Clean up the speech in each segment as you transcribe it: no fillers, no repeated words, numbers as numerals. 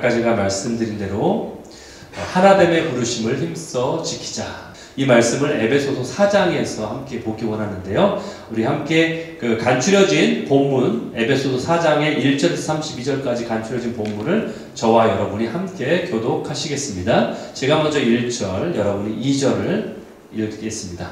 아까 제가 말씀드린 대로 하나됨의 부르심을 힘써 지키자. 이 말씀을 에베소서 4장에서 함께 보기 원하는데요. 우리 함께 그 간추려진 본문 에베소서 4장의 1절에서 32절까지 간추려진 본문을 저와 여러분이 함께 교독하시겠습니다. 제가 먼저 1절, 여러분이 2절을 읽겠습니다.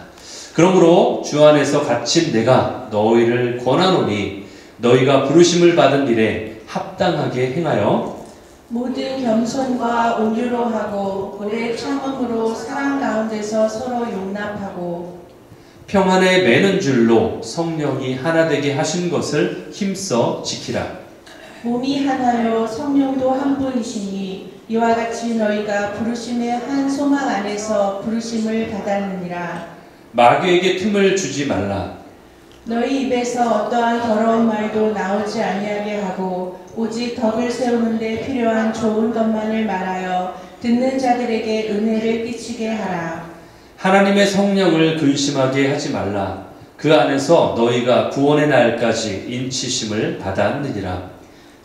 그러므로 주 안에서 갇힌 내가 너희를 권하노니 너희가 부르심을 받은 일에 합당하게 행하여 모든 겸손과 온유로 하고 오래 참음으로 사랑 가운데서 서로 용납하고 평안에 매는 줄로 성령이 하나 되게 하신 것을 힘써 지키라. 몸이 하나요 성령도 한 분이시니 이와 같이 너희가 부르심의 한 소망 안에서 부르심을 받았느니라. 마귀에게 틈을 주지 말라. 너희 입에서 어떠한 더러운 말도 나오지 아니하게 하고 오직 덕을 세우는 데 필요한 좋은 것만을 말하여 듣는 자들에게 은혜를 끼치게 하라. 하나님의 성령을 근심하게 하지 말라. 그 안에서 너희가 구원의 날까지 인치심을 받았느니라.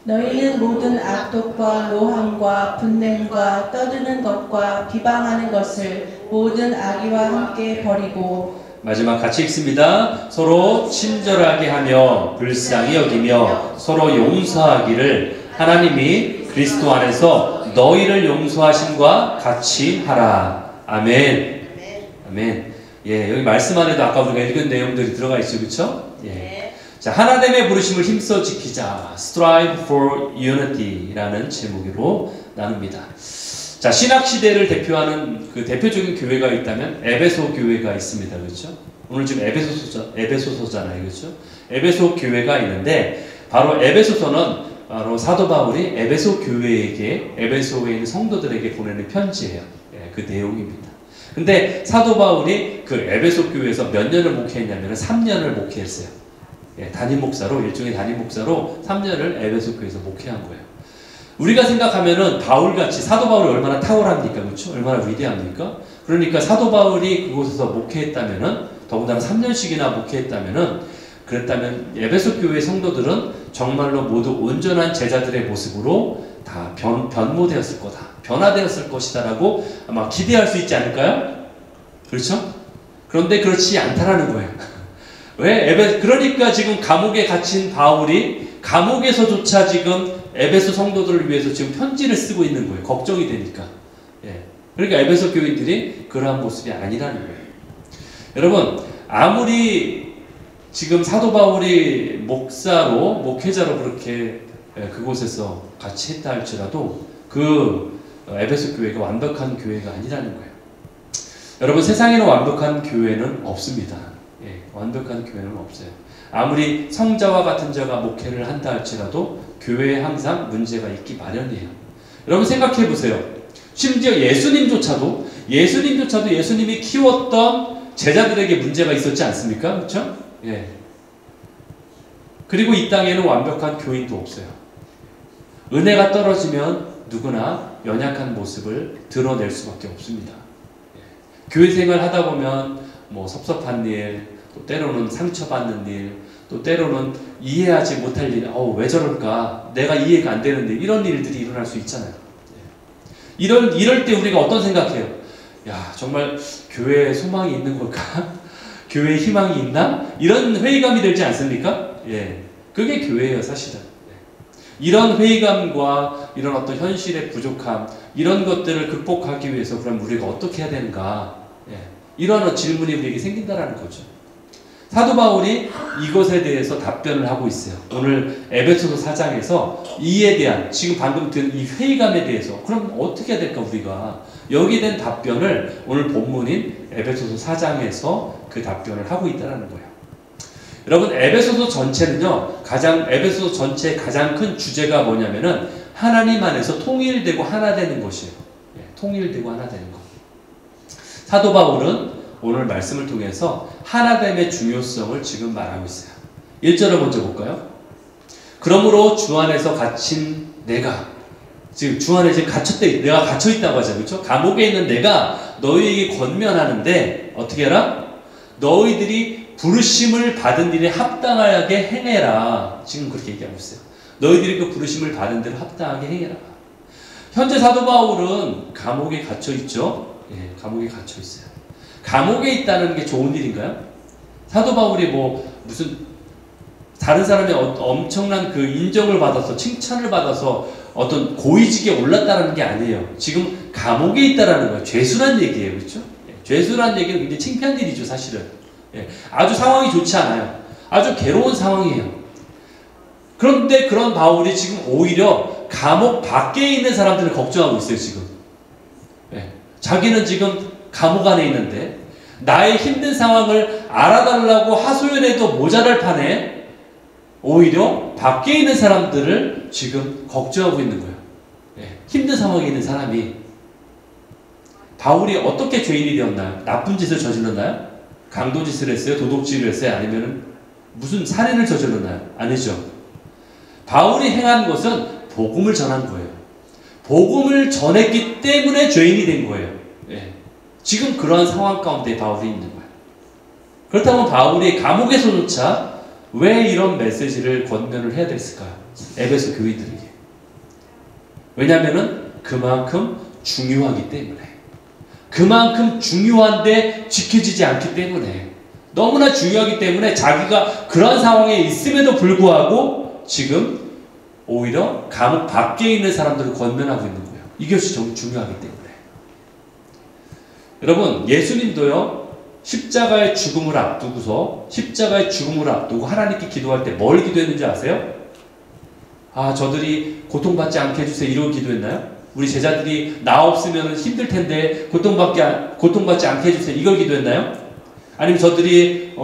너희는 모든 악독과 노함과 분냄과 떠드는 것과 비방하는 것을 모든 악의와 함께 버리고 마지막 같이 읽습니다. 서로 친절하게 하며 불쌍히 여기며 서로 용서하기를 하나님이 그리스도 안에서 너희를 용서하심과 같이 하라. 아멘. 아멘. 예, 여기 말씀 안에도 아까 우리가 읽은 내용들이 들어가 있죠, 그렇죠? 예. 자, 하나됨의 부르심을 힘써 지키자. Strive for Unity라는 제목으로 나눕니다. 자, 신학 시대를 대표하는 그 대표적인 교회가 있다면 에베소 교회가 있습니다. 그렇죠? 오늘 지금 에베소서잖아요. 그렇죠? 에베소 교회가 있는데 바로 에베소서는 바로 사도 바울이 에베소 교회에게 에베소에 있는 성도들에게 보내는 편지예요. 예, 그 내용입니다. 근데 사도 바울이 그 에베소 교회에서 몇 년을 목회했냐면 3년을 목회했어요. 예, 담임 목사로 일종의 담임 목사로 3년을 에베소 교회에서 목회한 거예요. 우리가 생각하면은 바울같이 사도 바울이 얼마나 탁월합니까? 그렇죠? 얼마나 위대합니까? 그러니까 사도 바울이 그곳에서 목회했다면은 더군다나 3년씩이나 목회했다면은 그랬다면 에베소 교회 성도들은 정말로 모두 온전한 제자들의 모습으로 다 변모되었을 거다. 변화되었을 것이다라고 아마 기대할 수 있지 않을까요? 그렇죠? 그런데 그렇지 않다라는 거예요. 왜? 그러니까 지금 감옥에 갇힌 바울이 감옥에서조차 지금 에베소 성도들을 위해서 지금 편지를 쓰고 있는 거예요. 걱정이 되니까. 예. 그러니까 에베소 교인들이 그러한 모습이 아니라는 거예요. 여러분, 아무리 지금 사도 바울이 목회자로 그렇게 그곳에서 같이 했다 할지라도 그 에베소 교회가 완벽한 교회가 아니라는 거예요. 여러분, 세상에는 완벽한 교회는 없습니다. 예, 완벽한 교회는 없어요. 아무리 성자와 같은 자가 목회를 한다 할지라도 교회에 항상 문제가 있기 마련이에요. 여러분 생각해 보세요. 심지어 예수님조차도 예수님이 키웠던 제자들에게 문제가 있었지 않습니까? 그렇죠? 예. 그리고 이 땅에는 완벽한 교인도 없어요. 은혜가 떨어지면 누구나 연약한 모습을 드러낼 수밖에 없습니다. 예. 교회 생활 하다 보면 뭐 섭섭한 일, 또 때로는 상처받는 일, 또 때로는 이해하지 못할 일, 왜 저럴까? 내가 이해가 안 되는데 이런 일들이 일어날 수 있잖아요. 이럴 때 우리가 어떤 생각해요? 야, 정말 교회에 소망이 있는 걸까? 교회에 희망이 있나? 이런 회의감이 들지 않습니까? 예, 그게 교회예요, 사실은. 이런 회의감과 이런 어떤 현실의 부족함, 이런 것들을 극복하기 위해서 그럼 우리가 어떻게 해야 되는가? 예, 이런 질문이 우리에게 생긴다라는 거죠. 사도 바울이 이것에 대해서 답변을 하고 있어요. 오늘 에베소서 4장에서 이에 대한 지금 방금 든 이 회의감에 대해서 그럼 어떻게 해야 될까 우리가 여기에 대한 답변을 오늘 본문인 에베소서 4장에서 그 답변을 하고 있다는 거예요. 여러분 에베소서 전체는요 에베소서 전체의 가장 큰 주제가 뭐냐면은 하나님 안에서 통일되고 하나 되는 것이에요. 통일되고 하나 되는 것. 사도 바울은 오늘 말씀을 통해서 하나됨의 중요성을 지금 말하고 있어요. 1절을 먼저 볼까요? 그러므로 주 안에서 갇힌 내가, 지금 주 안에 지금 내가 갇혀있다고 하잖아요. 그렇죠? 감옥에 있는 내가 너희에게 권면하는데 어떻게 해라? 너희들이 부르심을 받은 일에 합당하게 행해라. 지금 그렇게 얘기하고 있어요. 너희들이 그 부르심을 받은 대로 합당하게 행해라. 현재 사도 바울은 감옥에 갇혀 있죠. 예, 감옥에 갇혀 있어요. 감옥에 있다는 게 좋은 일인가요? 사도 바울이 뭐 무슨 다른 사람의 엄청난 그 인정을 받아서 칭찬을 받아서 어떤 고위직에 올랐다는 게 아니에요. 지금 감옥에 있다라는 거예요. 죄수란 얘기예요. 그렇죠? 예, 죄수란 얘기는 굉장히 창피한 일이죠, 사실은. 예, 아주 상황이 좋지 않아요. 아주 괴로운 상황이에요. 그런데 그런 바울이 지금 오히려 감옥 밖에 있는 사람들을 걱정하고 있어요, 지금. 예, 자기는 지금 감옥 안에 있는데 나의 힘든 상황을 알아달라고 하소연해도 모자랄 판에 오히려 밖에 있는 사람들을 지금 걱정하고 있는 거예요. 예, 힘든 상황에 있는 사람이. 바울이 어떻게 죄인이 되었나요? 나쁜 짓을 저질렀나요? 강도짓을 했어요? 도둑질을 했어요? 아니면 무슨 살인을 저질렀나요? 아니죠. 바울이 행한 것은 복음을 전한 거예요. 복음을 전했기 때문에 죄인이 된 거예요. 예. 지금 그러한 상황 가운데 바울이 있는 거예요. 그렇다면 바울이 감옥에서조차 왜 이런 메시지를 권면을 해야 됐을까요? 에베소 교인들에게. 왜냐하면 그만큼 중요하기 때문에. 그만큼 중요한데 지켜지지 않기 때문에. 너무나 중요하기 때문에 자기가 그런 상황에 있음에도 불구하고 지금 오히려 감옥 밖에 있는 사람들을 권면하고 있는 거예요. 이것이 좀 중요하기 때문에. 여러분, 예수님도요, 십자가의 죽음을 앞두고서, 십자가의 죽음을 앞두고 하나님께 기도할 때 뭘 기도했는지 아세요? 아, 저들이 고통받지 않게 해주세요. 이러고 기도했나요? 우리 제자들이 나 없으면 힘들 텐데 고통받지 않게 해주세요. 이걸 기도했나요? 아니면 저들이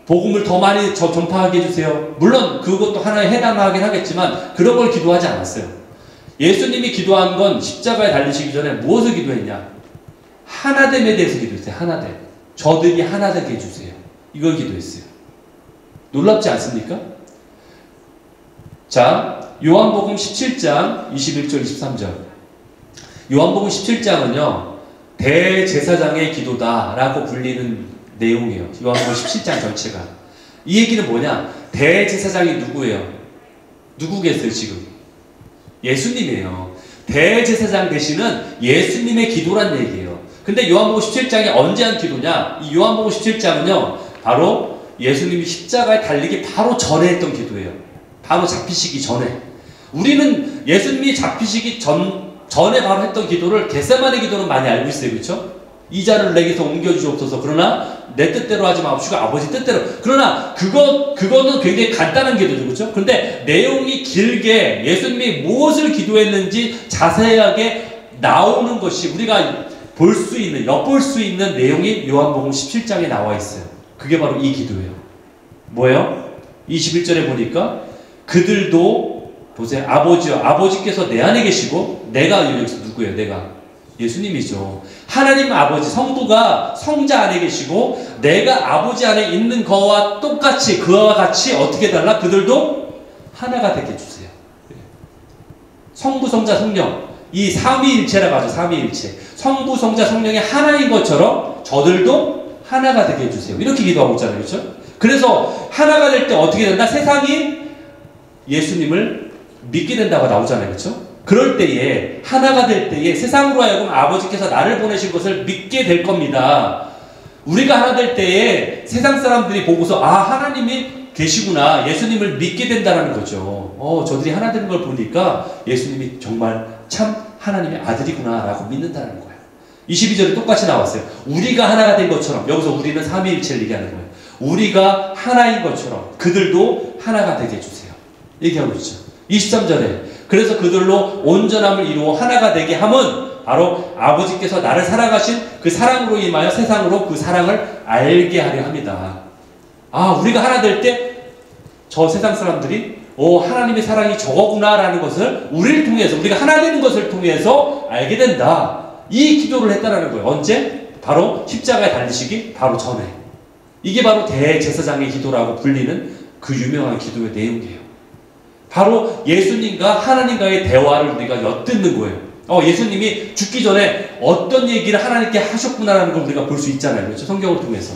복음을 더 많이 전파하게 해주세요. 물론 그것도 하나에 해당하긴 하겠지만 그런 걸 기도하지 않았어요. 예수님이 기도한 건 십자가에 달리시기 전에 무엇을 기도했냐? 하나됨에 대해서 기도했어요. 하나됨. 저들이 하나 되게 해주세요. 이걸 기도했어요. 놀랍지 않습니까? 자, 요한복음 17장 21절 23절. 요한복음 17장은요 대제사장의 기도다라고 불리는 내용이에요. 요한복음 17장 전체가. 이 얘기는 뭐냐? 대제사장이 누구예요? 누구겠어요 지금? 예수님이에요. 대제사장 되시는 예수님의 기도란 얘기예요. 근데 요한복음 17장이 언제 한 기도냐? 이 요한복음 17장은요 바로 예수님이 십자가에 달리기 바로 전에 했던 기도예요. 바로 잡히시기 전에. 우리는 예수님이 잡히시기 전에 바로 했던 기도를 겟세마네 기도는 많이 알고 있어요. 그렇죠? 이 잔을 내게서 옮겨주옵소서. 그러나 내 뜻대로 하지 마옵시고 아버지 뜻대로. 그러나 그거는 굉장히 간단한 기도죠. 그렇죠? 근데 내용이 길게 예수님이 무엇을 기도했는지 자세하게 나오는 것이 우리가 볼 수 있는, 엿볼 수 있는 내용이 요한복음 17장에 나와 있어요. 그게 바로 이 기도예요. 뭐예요? 21절에 보니까 그들도 보세요. 아버지요. 아버지께서 내 안에 계시고 내가 여기서 누구예요? 내가 예수님이죠. 하나님 아버지 성부가 성자 안에 계시고 내가 아버지 안에 있는 거와 똑같이 그와 같이 어떻게 달라? 그들도 하나가 되게 해주세요. 성부 성자 성령 이 삼위일체라고 하죠. 삼위일체. 성부 성자 성령이 하나인 것처럼 저들도 하나가 되게 해주세요. 이렇게 기도하고 있잖아요. 그렇죠? 그래서 하나가 될 때 어떻게 된다? 세상이 예수님을 믿게 된다고 나오잖아요. 그렇죠? 그럴 때에 하나가 될 때에 세상으로 하여금 아버지께서 나를 보내신 것을 믿게 될 겁니다. 우리가 하나 될 때에 세상 사람들이 보고서 아 하나님이 계시구나 예수님을 믿게 된다는 거죠. 저들이 하나 되는 걸 보니까 예수님이 정말 참 하나님의 아들이구나 라고 믿는다는 거예요. 22절에 똑같이 나왔어요. 우리가 하나가 된 것처럼 여기서 우리는 삼위일체를 얘기하는 거예요. 우리가 하나인 것처럼 그들도 하나가 되게 해주세요. 얘기하고 있죠. 23절에 그래서 그들로 온전함을 이루어 하나가 되게 함은 바로 아버지께서 나를 사랑하신 그 사랑으로 임하여 세상으로 그 사랑을 알게 하려 합니다. 아 우리가 하나 될 때 저 세상 사람들이 하나님의 사랑이 저거구나 라는 것을 우리를 통해서 우리가 하나 되는 것을 통해서 알게 된다. 이 기도를 했다라는 거예요. 언제? 바로 십자가에 달리시기 바로 전에. 이게 바로 대제사장의 기도라고 불리는 그 유명한 기도의 내용이에요. 바로 예수님과 하나님과의 대화를 우리가 엿듣는 거예요. 예수님이 죽기 전에 어떤 얘기를 하나님께 하셨구나라는 걸 우리가 볼 수 있잖아요. 그렇죠? 성경을 통해서.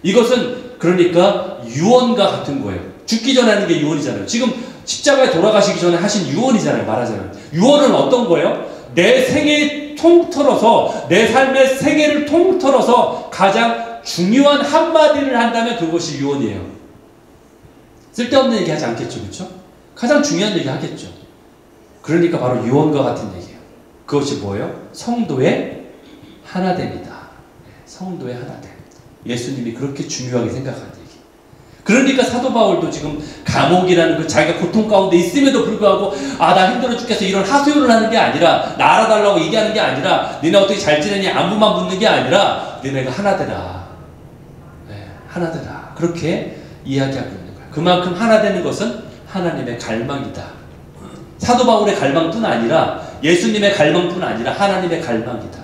이것은 그러니까 유언과 같은 거예요. 죽기 전에 하는 게 유언이잖아요. 지금 십자가에 돌아가시기 전에 하신 유언이잖아요. 말하자면. 유언은 어떤 거예요? 내 생애 통틀어서, 내 삶의 생애를 통틀어서 가장 중요한 한마디를 한다면 그것이 유언이에요. 쓸데없는 얘기 하지 않겠죠. 그렇죠? 가장 중요한 얘기 하겠죠. 그러니까 바로 유언과 같은 얘기예요. 그것이 뭐예요? 성도의 하나됨이다. 성도의 하나됨. 예수님이 그렇게 중요하게 생각하는 얘기. 그러니까 사도 바울도 지금 감옥이라는 그 자기가 고통 가운데 있음에도 불구하고 나 힘들어 죽겠어 이런 하소연을 하는 게 아니라, 나 알아달라고 얘기하는 게 아니라, 니네 어떻게 잘 지내니 안부만 묻는 게 아니라 니네가 하나 되라. 하나 되라. 그렇게 이야기하고 있는 거예요. 그만큼 하나 되는 것은 하나님의 갈망이다. 사도 바울의 갈망뿐 아니라 예수님의 갈망뿐 아니라 하나님의 갈망이다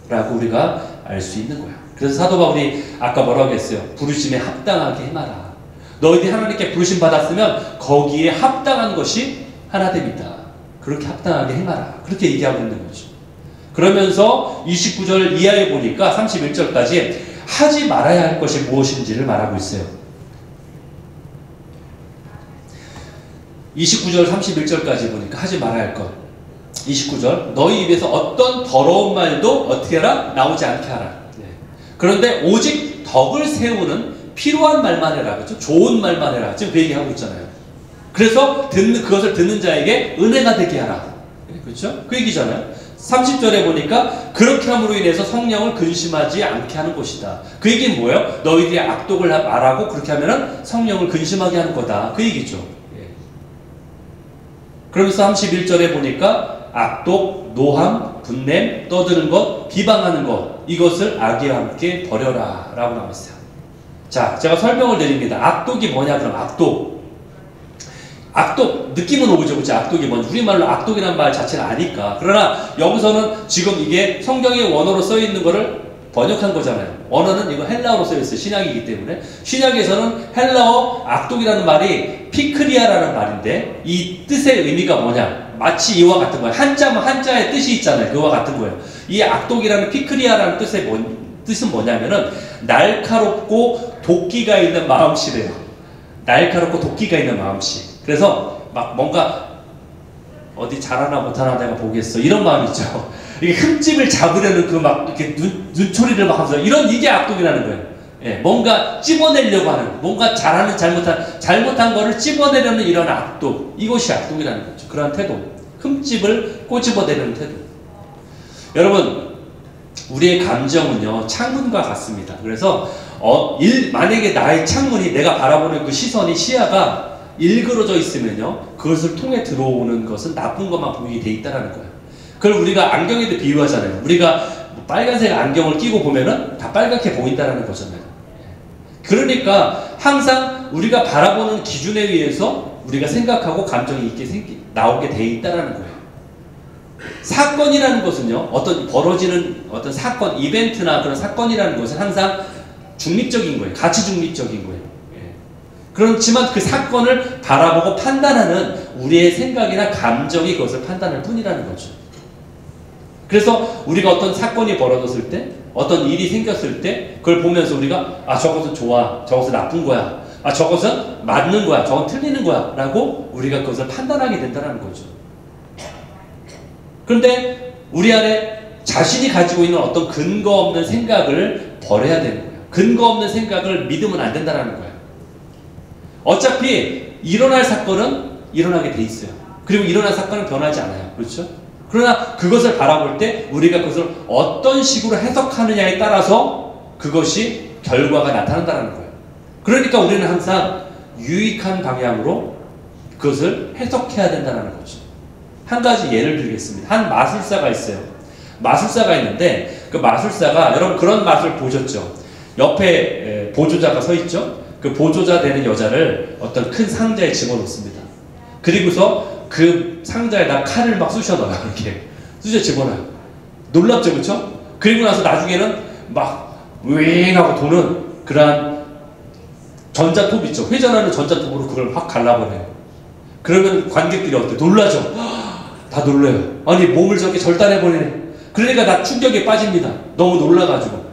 라고 우리가 알 수 있는 거예요. 그래서 사도 바울이 아까 뭐라고 했어요? 부르심에 합당하게 행하라. 너희들이 하나님께 부르심 받았으면 거기에 합당한 것이 하나됨이다. 그렇게 합당하게 행하라. 그렇게 얘기하고 있는 거죠. 그러면서 29절 이하에 보니까 31절까지 하지 말아야 할 것이 무엇인지를 말하고 있어요. 29절 31절까지 보니까 하지 말아야 할 것. 29절 너희 입에서 어떤 더러운 말도 어떻게 하라? 나오지 않게 하라. 그런데 오직 덕을 세우는 필요한 말만 해라. 그렇죠? 좋은 말만 해라. 지금 그 얘기하고 있잖아요. 그래서 그것을 듣는 자에게 은혜가 되게 하라. 그렇죠? 그 얘기잖아요. 30절에 보니까 그렇게 함으로 인해서 성령을 근심하지 않게 하는 것이다. 그 얘기는 뭐예요? 너희들이 악독을 말하고 그렇게 하면은 성령을 근심하게 하는 거다. 그 얘기죠. 그러면서 31절에 보니까 악독, 노함, 분냄, 떠드는 것, 비방하는 것, 이것을 악의와 함께 버려라 라고 나와 있어요. 자, 제가 설명을 드립니다. 악독이 뭐냐? 그럼 악독 느낌은 오죠. 그치? 악독이 뭔지. 우리말로 악독이라는 말 자체를 아니까. 그러나 여기서는 지금 이게 성경의 원어로 써있는 거를 번역한 거잖아요. 원어는 이거 헬라어로 써있어요. 신약이기 때문에. 신약에서는 헬라어 악독이라는 말이 피크리아라는 말인데 이 뜻의 의미가 뭐냐? 마치 이와 같은 거예요. 한자의 뜻이 있잖아요. 그와 같은 거예요. 이 악독이라는 피크리아라는 뜻은 뭐냐면은 날카롭고 도끼가 있는 마음씨래요. 날카롭고 도끼가 있는 마음씨. 그래서 막 뭔가 어디 잘하나 못하나 내가 보겠어 이런 마음 있죠. 이게 흠집을 잡으려는 그 막 이렇게 눈초리를 막 하면서 이게 악독이라는 거예요. 예, 뭔가 찝어내려고 하는, 뭔가 잘하는 잘못한 거를 찝어내려는 이런 악독, 이것이 악독이라는 거죠. 그러한 태도, 흠집을 꼬집어내려는 태도. 여러분, 우리의 감정은요 창문과 같습니다. 그래서 만약에 나의 창문이, 내가 바라보는 그 시야가 일그러져 있으면요 그것을 통해 들어오는 것은 나쁜 것만 보이게 돼 있다는 거예요. 그걸 우리가 안경에도 비유하잖아요. 우리가 빨간색 안경을 끼고 보면은 다 빨갛게 보인다는 거잖아요. 그러니까 항상 우리가 바라보는 기준에 의해서 우리가 생각하고 감정이 나오게 돼 있다는 거예요. 사건이라는 것은요, 벌어지는 어떤 사건, 이벤트나 그런 사건이라는 것은 항상 중립적인 거예요. 가치 중립적인 거예요. 그렇지만 그 사건을 바라보고 판단하는 우리의 생각이나 감정이 그것을 판단할 뿐이라는 거죠. 그래서 우리가 어떤 사건이 벌어졌을 때, 어떤 일이 생겼을 때 그걸 보면서 우리가 저것은 좋아, 저것은 나쁜 거야, 저것은 맞는 거야, 저건 틀리는 거야 라고 우리가 그것을 판단하게 된다는 거죠. 그런데 우리 안에 자신이 가지고 있는 어떤 근거 없는 생각을 버려야 되는 거예요. 근거 없는 생각을 믿으면 안 된다는 거예요. 어차피 일어날 사건은 일어나게 돼 있어요. 그리고 일어날 사건은 변하지 않아요. 그렇죠? 그러나 그것을 바라볼 때 우리가 그것을 어떤 식으로 해석하느냐에 따라서 그것이 결과가 나타난다는 거예요. 그러니까 우리는 항상 유익한 방향으로 그것을 해석해야 된다는 거죠. 한 가지 예를 들겠습니다. 한 마술사가 있어요. 마술사가 있는데 그 마술사가, 여러분 그런 마술 보셨죠? 옆에 보조자가 서 있죠? 그 보조자 되는 여자를 어떤 큰 상자에 집어넣습니다. 그리고서 그 상자에다 칼을 막 쑤셔 넣어요. 이렇게 쑤셔 집어넣어요. 놀랍죠, 그렇죠? 그리고 나서 나중에는 막 윙 하고 도는 그러한 전자톱 있죠. 회전하는 전자톱으로 그걸 확 갈라버려요. 그러면 관객들이 어때? 놀라죠? 다 놀라요. 아니 몸을 저렇게 절단해버리네. 그러니까 다 충격에 빠집니다. 너무 놀라가지고.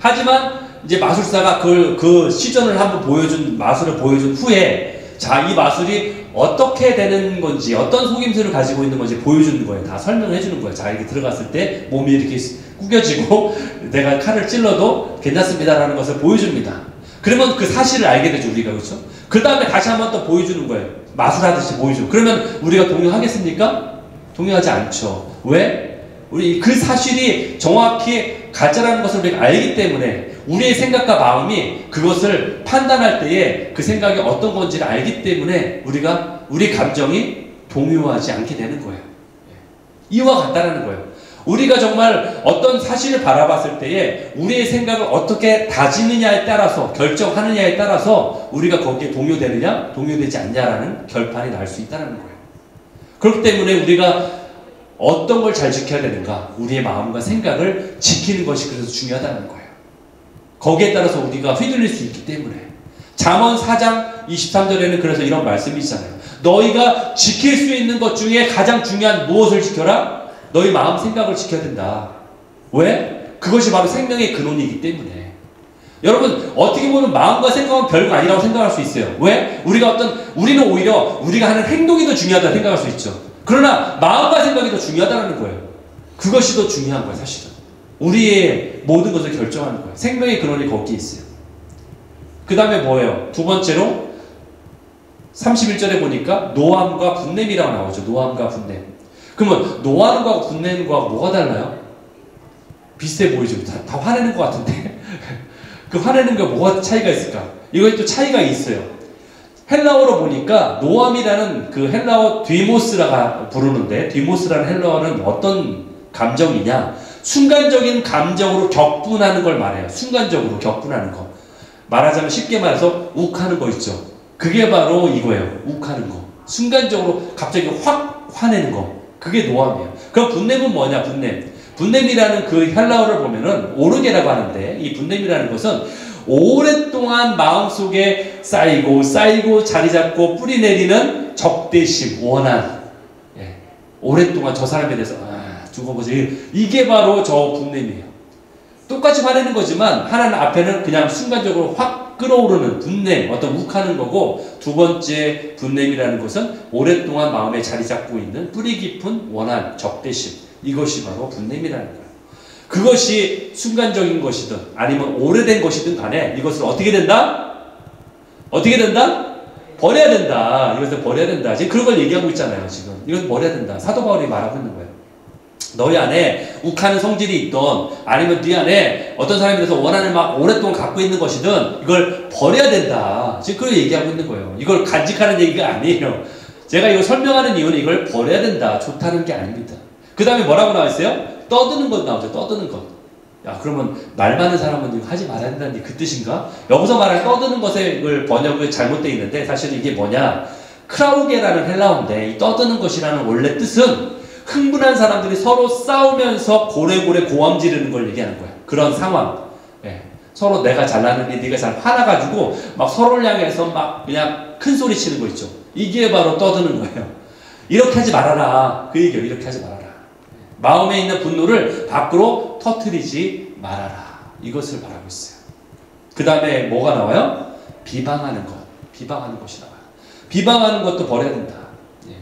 하지만 이제 마술사가 그 시전을 한번 마술을 보여준 후에 자, 이 마술이 어떻게 되는 건지, 어떤 속임수를 가지고 있는 건지 보여주는 거예요. 다 설명해 주는 거예요. 자, 이렇게 들어갔을 때 몸이 이렇게 구겨지고 내가 칼을 찔러도 괜찮습니다라는 것을 보여줍니다. 그러면 그 사실을 알게 되죠, 우리가. 그렇죠? 그 다음에 다시 한번 또 보여주는 거예요. 마술하듯이 보여주고. 그러면 우리가 동요하겠습니까? 동요하지 않죠. 왜? 우리 그 사실이 정확히 가짜라는 것을 우리가 알기 때문에 우리의 생각과 마음이 그것을 판단할 때에 그 생각이 어떤 건지를 알기 때문에 우리 감정이 동요하지 않게 되는 거예요. 이와 같다라는 거예요. 우리가 정말 어떤 사실을 바라봤을 때에 우리의 생각을 어떻게 다지느냐에 따라서 결정하느냐에 따라서 우리가 거기에 동요되느냐 동요되지 않냐라는 결판이 날 수 있다는 거예요. 그렇기 때문에 우리가 어떤 걸 잘 지켜야 되는가, 우리의 마음과 생각을 지키는 것이 그래서 중요하다는 거예요. 거기에 따라서 우리가 휘둘릴 수 있기 때문에. 잠언 4장 23절에는 그래서 이런 말씀이 있잖아요. 너희가 지킬 수 있는 것 중에 가장 중요한 무엇을 지켜라? 너희 마음 생각을 지켜야 된다. 왜? 그것이 바로 생명의 근원이기 때문에. 여러분, 어떻게 보면 마음과 생각은 별거 아니라고 생각할 수 있어요. 왜? 우리는 오히려 우리가 하는 행동이 더 중요하다고 생각할 수 있죠. 그러나 마음과 생각이 더 중요하다는 거예요. 그것이 더 중요한 거예요, 사실은. 우리의 모든 것을 결정하는 거예요. 생명의 근원이 거기에 있어요. 그 다음에 뭐예요? 두 번째로 31절에 보니까 노함과 분냄이라고 나오죠. 노함과 분냄. 그러면 노하는 거하고 분내는 거하고 뭐가 달라요? 비슷해 보이죠? 다 화내는 것 같은데 그 화내는 거 뭐가 차이가 있을까? 이거에 또 차이가 있어요. 헬라어로 보니까 노함이라는 그 헬라어 디모스라가 부르는데, 디모스라는 헬라어는 어떤 감정이냐? 순간적인 감정으로 격분하는 걸 말해요. 순간적으로 격분하는 거. 말하자면 쉽게 말해서 욱하는 거 있죠. 그게 바로 이거예요. 욱하는 거. 순간적으로 갑자기 확 화내는 거. 그게 노함이에요. 그럼 분냄은 뭐냐? 분냄이라는 그 헬라어를 보면은 오르게라고 하는데, 이 분냄이라는 것은 오랫동안 마음속에 쌓이고 자리 잡고 뿌리 내리는 적대심, 원한. 예. 오랫동안 저 사람에 대해서 두고 보지. 이게 바로 저 분냄이에요. 똑같이 화내는 거지만 하나는 앞에는 그냥 순간적으로 확 끌어오르는 분냄, 어떤 욱하는 거고, 두 번째 분냄이라는 것은 오랫동안 마음에 자리 잡고 있는 뿌리 깊은 원한, 적대심. 이것이 바로 분냄이라는 거예요. 그것이 순간적인 것이든 아니면 오래된 것이든 간에 이것을 어떻게 된다? 어떻게 된다? 버려야 된다. 이것을 버려야 된다. 지금 그런 걸 얘기하고 있잖아요. 지금 이것을 버려야 된다. 사도 바울이 말하고 있는 거예요. 너희 안에 욱하는 성질이 있던, 아니면 네 안에 어떤 사람에 대해서 원한을 막 오랫동안 갖고 있는 것이든 이걸 버려야 된다. 지금 그걸 얘기하고 있는 거예요. 이걸 간직하는 얘기가 아니에요. 제가 이걸 설명하는 이유는 이걸 버려야 된다. 좋다는 게 아닙니다. 그 다음에 뭐라고 나와 있어요? 떠드는 것 나오죠. 떠드는 것. 야, 그러면 말 많은 사람은 이거 하지 말아야 된다는 그 뜻인가? 여기서 말할 떠드는 것에 번역이 잘못되어 있는데, 사실은 이게 뭐냐? 크라우게라는 헬라어인데, 이 떠드는 것이라는 원래 뜻은 흥분한 사람들이 서로 싸우면서 고래고래 고함 지르는 걸 얘기하는 거야. 그런 상황. 예. 서로 내가 잘나는데 네가 잘 화나가지고 막 서로를 향해서 막 그냥 큰 소리 치는 거 있죠. 이게 바로 떠드는 거예요. 이렇게 하지 말아라. 그 얘기예요. 이렇게 하지 말아라. 마음에 있는 분노를 밖으로 터뜨리지 말아라. 이것을 말하고 있어요. 그 다음에 뭐가 나와요? 비방하는 것. 비방하는 것이 나와요. 비방하는 것도 버려야 된다. 예.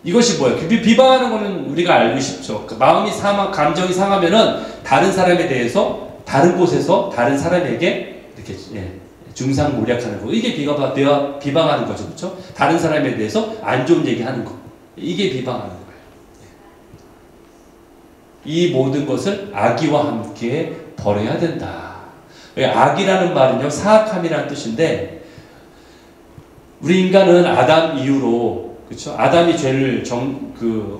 이것이 뭐예요? 비방하는 거는 우리가 알고 싶죠. 그 마음이 감정이 상하면은 다른 사람에 대해서, 다른 곳에서 다른 사람에게 이렇게 중상모략하는 거. 이게 비방하는 거죠. 그렇죠? 다른 사람에 대해서 안 좋은 얘기하는 거. 이게 비방하는 거예요. 이 모든 것을 악의와 함께 버려야 된다. 악이라는 말은요, 사악함이라는 뜻인데, 우리 인간은 아담 이후로, 그렇죠? 아담이 죄를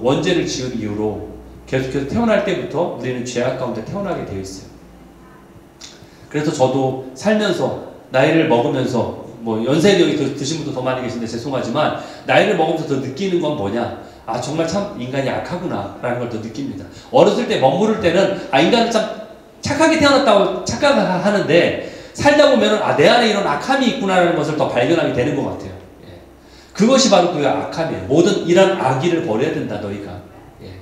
원죄를 지은 이후로 계속해서 태어날 때부터 우리는 죄악 가운데 태어나게 되어 있어요. 그래서 저도 살면서, 나이를 먹으면서, 연세에 여기 드신 분도 더 많이 계신데 죄송하지만, 나이를 먹으면서 더 느끼는 건 뭐냐? 아, 정말 참 인간이 악하구나 라는 걸 더 느낍니다. 어렸을 때 머무를 때는 인간은 참 착하게 태어났다고 착각하는데, 살다 보면은 내 안에 이런 악함이 있구나라는 것을 더 발견하게 되는 것 같아요. 예. 그것이 바로 그 악함이에요. 모든 이런 악의를 버려야 된다, 너희가. 예.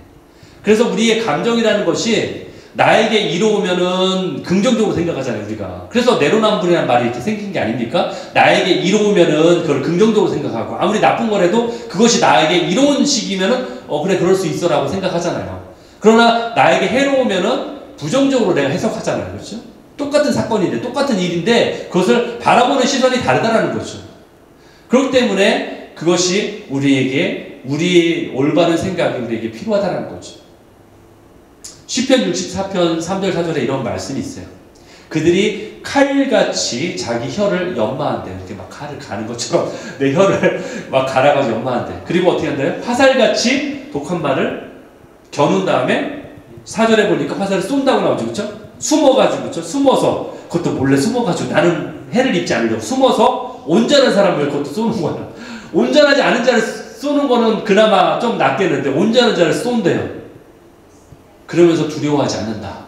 그래서 우리의 감정이라는 것이 나에게 이로우면은 긍정적으로 생각하잖아요, 우리가. 그래서 내로남불이라는 말이 이렇게 생긴 게 아닙니까? 나에게 이로우면은 그걸 긍정적으로 생각하고, 아무리 나쁜 거라도 그것이 나에게 이로운 식이면은, 그래, 그럴 수 있어 라고 생각하잖아요. 그러나 나에게 해로우면은 부정적으로 내가 해석하잖아요. 그렇죠? 똑같은 사건인데, 똑같은 일인데, 그것을 바라보는 시선이 다르다라는 거죠. 그렇기 때문에 그것이 우리에게, 우리의 올바른 생각이 우리에게 필요하다는 거죠. 시편 64편 3절 4절에 이런 말씀이 있어요. 그들이 칼같이 자기 혀를 연마한대. 이렇게 막 칼을 가는 것처럼 내 혀를 막 갈아가지고 연마한대. 그리고 어떻게 한대요? 화살같이 독한 말을 겨눈 다음에 4절에 보니까 화살을 쏜다고 나오죠. 그렇죠? 숨어가지고, 그렇죠? 숨어서, 그것도 몰래 숨어가지고 나는 해를 입지 않으려고 숨어서 온전한 사람을 그것도 쏘는 거야. 온전하지 않은 자를 쏘는 거는 그나마 좀 낫겠는데 온전한 자를 쏜대요. 그러면서 두려워하지 않는다.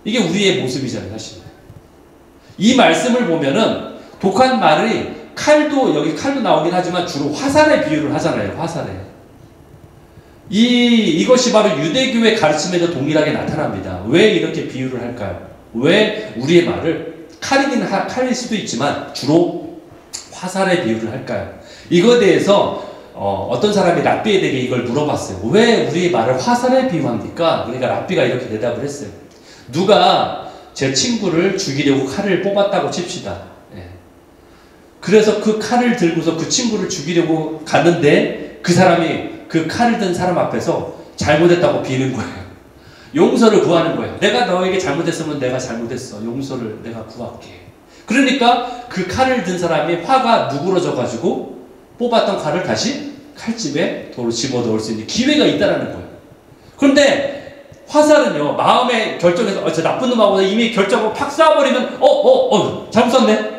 이게 우리의 모습이잖아요, 사실. 이 말씀을 보면은 독한 말이 칼도, 여기 칼도 나오긴 하지만 주로 화살에 비유를 하잖아요, 화살에. 이것이 바로 유대교의 가르침에도 동일하게 나타납니다. 왜 이렇게 비유를 할까요? 왜 우리의 말을 칼일 수도 있지만 주로 화살에 비유를 할까요? 이거에 대해서 어떤 사람이 랍비에게 이걸 물어봤어요. 왜 우리의 말을 화살에 비유합니까? 그러니까 랍비가 이렇게 대답을 했어요. 누가 제 친구를 죽이려고 칼을 뽑았다고 칩시다. 그래서 그 칼을 들고서 그 친구를 죽이려고 갔는데 그 사람이 그 칼을 든 사람 앞에서 잘못했다고 비는 거예요. 용서를 구하는 거예요. 내가 너에게 잘못했으면 내가 잘못했어. 용서를 내가 구할게. 그러니까 그 칼을 든 사람이 화가 누그러져가지고 뽑았던 칼을 다시 칼집에 도로 집어넣을 수 있는 기회가 있다는 거예요. 그런데 화살은요, 마음에 결정해서 저 나쁜 놈하고 이미 결정하고 팍 쏴버리면 잘못 쐈네?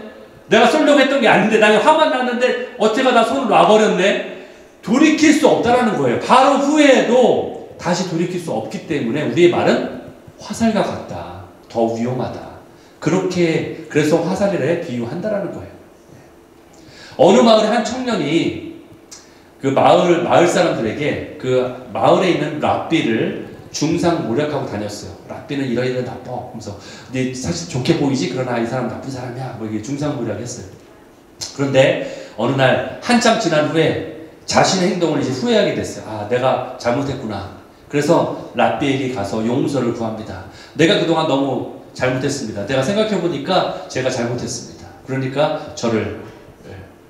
내가 쏠려고 했던 게 아닌데 나는 화만 났는데 어째가 나 손을 놔버렸네? 돌이킬 수 없다는 거예요. 바로 후회해도 다시 돌이킬 수 없기 때문에 우리의 말은 화살과 같다. 더 위험하다. 그렇게 그래서 화살에 비유한다라는 거예요. 어느 마을에 한 청년이 그 마을 사람들에게 그 마을에 있는 랍비를 중상모략하고 다녔어요. 랍비는 이러이러 나빠. 그래서 근데 사실 좋게 보이지? 그러나 이 사람 나쁜 사람이야. 뭐 이게 중상모략했어요. 그런데 어느 날 한참 지난 후에 자신의 행동을 이제 후회하게 됐어요. 아, 내가 잘못했구나. 그래서 랍비에게 가서 용서를 구합니다. 내가 그동안 너무 잘못했습니다. 내가 생각해보니까 제가 잘못했습니다. 그러니까 저를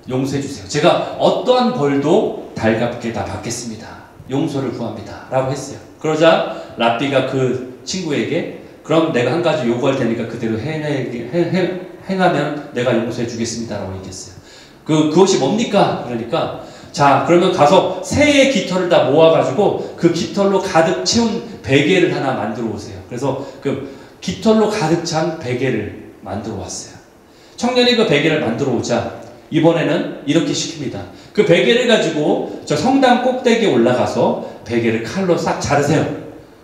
용서해 주세요. 제가 어떠한 벌도 달갑게 다 받겠습니다. 용서를 구합니다. 라고 했어요. 그러자 랍비가 그 친구에게 그럼 내가 한 가지 요구할 테니까 그대로 행하면 내가 용서해 주겠습니다. 라고 얘기했어요. 그것이 뭡니까? 그러니까 자, 그러면 가서 새의 깃털을 다 모아가지고 그 깃털로 가득 채운 베개를 하나 만들어 오세요. 그래서 그 깃털로 가득 찬 베개를 만들어 왔어요. 청년이 그 베개를 만들어 오자 이번에는 이렇게 시킵니다. 그 베개를 가지고 저 성당 꼭대기에 올라가서 베개를 칼로 싹 자르세요.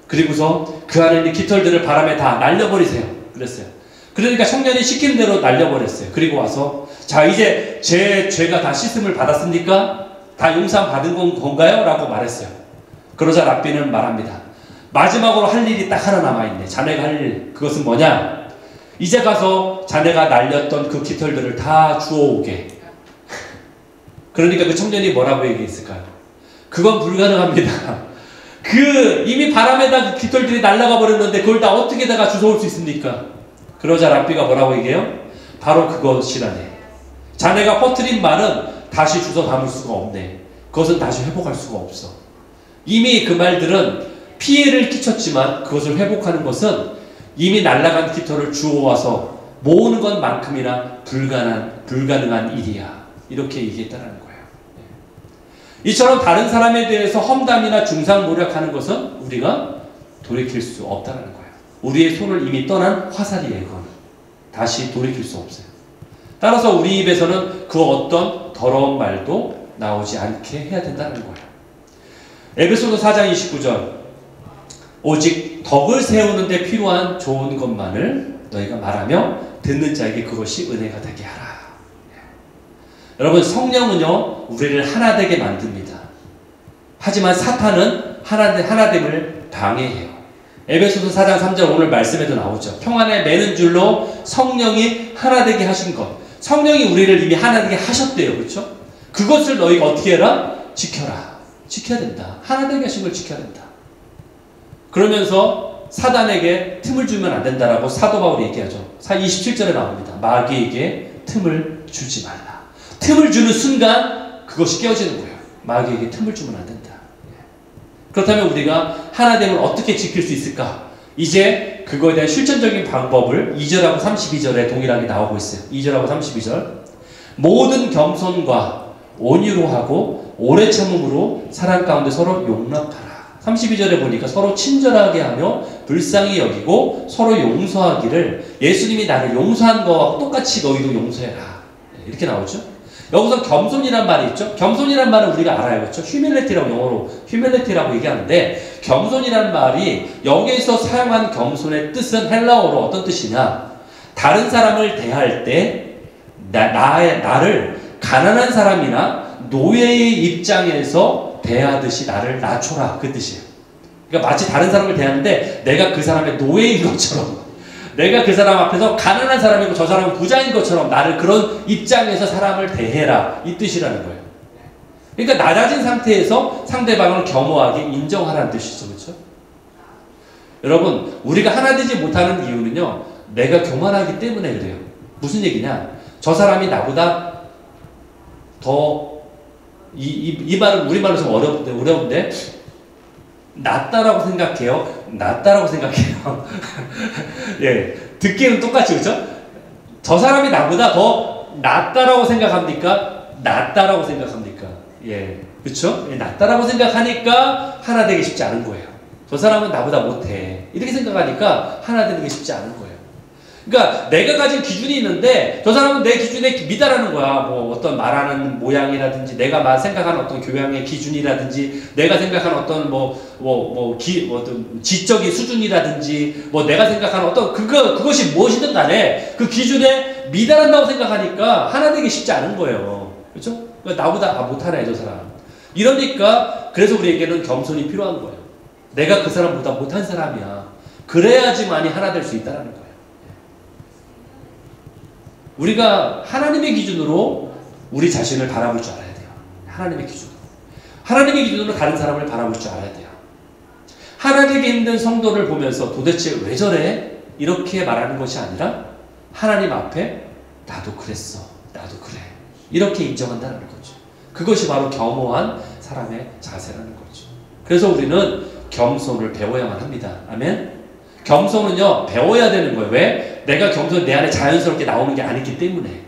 그리고서 그 안에 있는 깃털들을 바람에 다 날려버리세요. 그랬어요. 그러니까 청년이 시킨 대로 날려버렸어요. 그리고 와서 자, 이제 제 죄가 다 씻음을 받았습니까? 다 용서 받은 건가요? 라고 말했어요. 그러자 랍비는 말합니다. 마지막으로 할 일이 딱 하나 남아있네. 자네가 할 일, 그것은 뭐냐? 이제 가서 자네가 날렸던 그 깃털들을 다 주워오게. 그러니까 그 청년이 뭐라고 얘기했을까요? 그건 불가능합니다. 이미 바람에다 그 깃털들이 날아가 버렸는데 그걸 다 어떻게 다가 주워올 수 있습니까? 그러자 랍비가 뭐라고 얘기해요? 바로 그것이라네. 자네가 퍼뜨린 말은 다시 주워 담을 수가 없네. 그것은 다시 회복할 수가 없어. 이미 그 말들은 피해를 끼쳤지만 그것을 회복하는 것은 이미 날아간 깃털을 주워와서 모으는 것만큼이나 불가능한 일이야. 이렇게 얘기했다는 거예요. 이처럼 다른 사람에 대해서 험담이나 중상모략하는 것은 우리가 돌이킬 수 없다는 거예요. 우리의 손을 이미 떠난 화살이에요. 그건 다시 돌이킬 수 없어요. 따라서 우리 입에서는 그 어떤 더러운 말도 나오지 않게 해야 된다는 거예요. 에베소서 4장 29절 오직 덕을 세우는 데 필요한 좋은 것만을 너희가 말하며 듣는 자에게 그것이 은혜가 되게 하라. 여러분, 성령은요 우리를 하나 되게 만듭니다. 하지만 사탄은 하나됨을 방해해요. 에베소서 4장 3절 오늘 말씀에도 나오죠. 평안에 매는 줄로 성령이 하나 되게 하신 것. 성령이 우리를 이미 하나 되게 하셨대요. 그렇죠? 그것을 너희가 어떻게 해라? 지켜라. 지켜야 된다. 하나 되게 하신 걸 지켜야 된다. 그러면서 사단에게 틈을 주면 안 된다라고 사도 바울이 얘기하죠. 27절에 나옵니다. 마귀에게 틈을 주지 말라. 틈을 주는 순간 그것이 깨어지는 거예요. 마귀에게 틈을 주면 안 된다. 그렇다면 우리가 하나됨을 어떻게 지킬 수 있을까? 이제 그거에 대한 실천적인 방법을 2절하고 32절에 동일하게 나오고 있어요. 2절하고 32절. 모든 겸손과 온유로 하고 오래 참음으로 사랑 가운데 서로 용납하라. 32절에 보니까 서로 친절하게 하며 불쌍히 여기고 서로 용서하기를 예수님이 나를 용서한 거와 똑같이 너희도 용서해라. 이렇게 나오죠. 여기서 겸손이란 말이 있죠. 겸손이란 말은 우리가 알아요. 그렇죠? 휴밀리티라고 영어로 휴밀리티라고 얘기하는데 겸손이란 말이 여기에서 사용한 겸손의 뜻은 헬라어로 어떤 뜻이냐? 다른 사람을 대할 때 나를 가난한 사람이나 노예의 입장에서 대하듯이 나를 낮춰라. 그 뜻이에요. 그러니까 마치 다른 사람을 대하는데 내가 그 사람의 노예인 것처럼 내가 그 사람 앞에서 가난한 사람이고 저 사람은 부자인 것처럼 나를 그런 입장에서 사람을 대해라. 이 뜻이라는 거예요. 그러니까 낮아진 상태에서 상대방을 겸허하게 인정하라는 뜻이죠. 그렇죠? 여러분, 우리가 하나 되지 못하는 이유는요. 내가 교만하기 때문에 그래요. 무슨 얘기냐? 저 사람이 나보다 더 이 말은 우리말로 좀 어려운데 낫다라고 생각해요. 낫다라고 생각해요. 예, 듣기는 똑같이 그렇죠? 저 사람이 나보다 더 낫다라고 생각합니까? 낫다라고 생각합니까? 예, 그렇죠? 예, 낫다라고 생각하니까 하나 되기 쉽지 않은 거예요. 저 사람은 나보다 못해. 이렇게 생각하니까 하나 되는 게 쉽지 않은 거예요. 그러니까 내가 가진 기준이 있는데 저 사람은 내 기준에 미달하는 거야. 뭐 어떤 말하는 모양이라든지 내가 생각하는 어떤 교양의 기준이라든지 내가 생각하는 어떤 어떤 지적인 수준이라든지 내가 생각하는 어떤 그것이 무엇이든 간에 그 기준에 미달한다고 생각하니까 하나 되기 쉽지 않은 거예요. 그렇죠? 그러니까 나보다 못하네 저 사람. 이러니까 그래서 우리에게는 겸손이 필요한 거예요. 내가 그 사람보다 못한 사람이야. 그래야지만이 하나 될 수 있다는 거예요. 우리가 하나님의 기준으로 우리 자신을 바라볼 줄 알아야 돼요. 하나님의 기준으로. 하나님의 기준으로 다른 사람을 바라볼 줄 알아야 돼요. 하나님에게 힘든 성도를 보면서 도대체 왜 저래? 이렇게 말하는 것이 아니라 하나님 앞에 나도 그랬어. 나도 그래. 이렇게 인정한다는 거죠. 그것이 바로 겸허한 사람의 자세라는 거죠. 그래서 우리는 겸손을 배워야만 합니다. 아멘? 겸손은요, 배워야 되는 거예요. 왜? 내가 겸손 내 안에 자연스럽게 나오는 게 아니기 때문에.